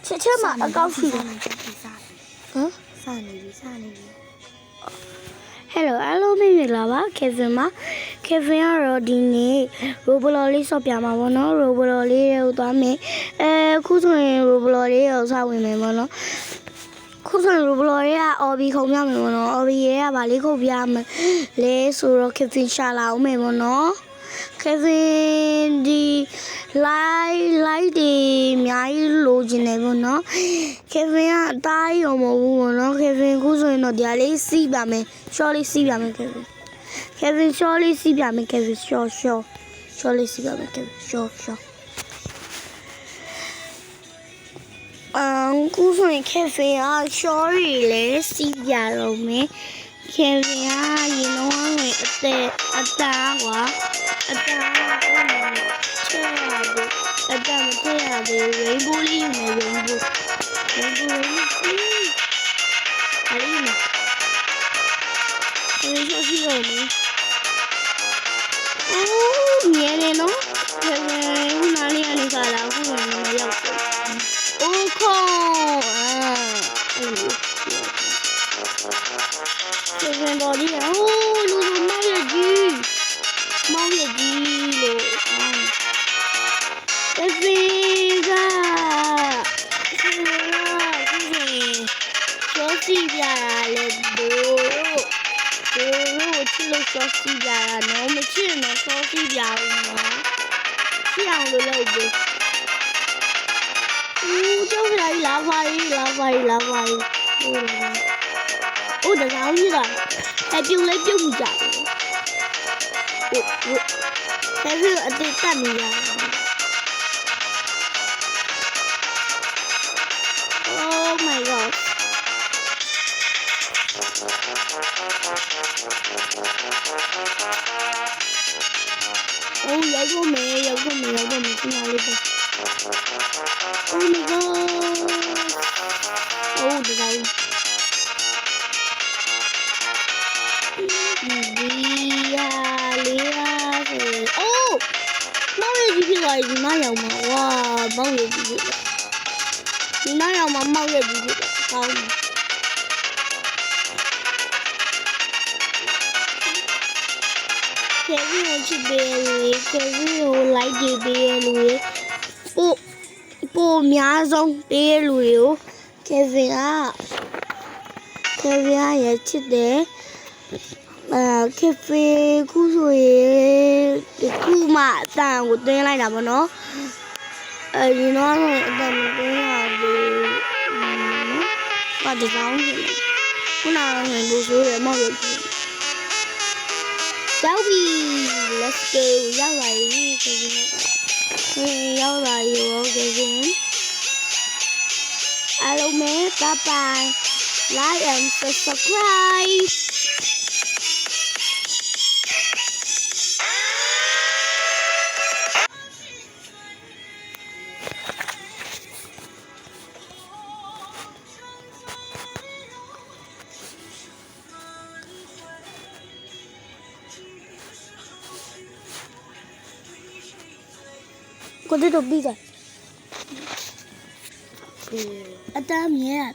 ချက်ချက်မှာအကောက်ရှိတယ်ဟမ် စနေပြီHello အားလုံးမိလာပါ Kevin ပါ Kevin ကတော့ဒီနေ့ Roblox လေးဆော့ပြမှာပေါ့နော် Roblox လေးကိုသွားမယ်ခုဆိုရင် Roblox လေးကိုစဝင်မယ်ပေါ့နော်ခုဆိုရင် Roblox လေးက OB ခုံပြမယ်ပေါ့နော် OB ရဲ့ကဗာလေးခုံပြမယ်လဲဆိုတော့ Kevin ရှာလာအောင်မယ်ပေါ့နော် Kevin ဒီ like ဒီအများကြီးလိုချင်တယ်ပေါ့နော် Kevin ကအသားရုံမဟုတ်ဘူးပေါ့နော် Kevin ခုဆိုရင်တော့ဒီလေးစီးပါမယ် short လေးစီးပါမယ် Kevin short လေးစီးပါမယ် Kevin shortလေးစီးပါမယ် Kevin short ခုဆိုရင် Kevin က short လေးစီးပြတော့မယ် Kevin ကရင်တော့ဝင်အသားကွာအသားကိုချဲရတယ်အသားမထည့်ရသေး rainbow လေးယူမယ် rainbow အလေးမဒီလိုရှိရောမအိုးမြဲနေနော်ခုနလေးကနေခါလာခုနမရောက်ဘူးအိုးခေါKevin တော်လေးဟိုးလူမောင်ရဲ့ကြီးလို့Kevin ကကျော်စီပြရလေဘိုးချစ်လို့ကျော်စီပြရနော်မချစ်နော်ကျော်စီပြအောင်နော်ချစ်အောင်လို့လုပ်ဘူးဦးကျော်လိုက်လာပါဦးဦးတကောင်းကြီးလားပြုံးကြတယ်Kevin အတေးတက်နေရတယ်Oh my god Oh ရောက်တော့မယ်ခဏလေးပဲOh my god Oh ဒီကောင်ဒီနားရောက်မှာဝါမောက်ရည်ကြီးဒီနားရောက်မှာမောက်ရည်ကြီးကောင်းတယ်Kevin ကိုချစ်ပေးလို့ Kevin ကို like ပေးလို့ပိုအများဆုံးပေးလို့ Kevin ရချစ်တယ်Kevin ခုဆိုရင်ဒီခုမှအတန်ကိုတင်းလိုက်တာပေါ့နော်ဒီတော့အတန်မတင်းရဘူးဘာဒီကောင်းကြီးခုနကလူဆိုးရမောက်ရကြီးရောက်ပြီ let's go ရောက်လာပြီ Kevin ရောက်လာပြီ Kevin အားလုံးပဲ bye bye like and subscribe Có thể đột đi rồi. Anh ta mẹ à?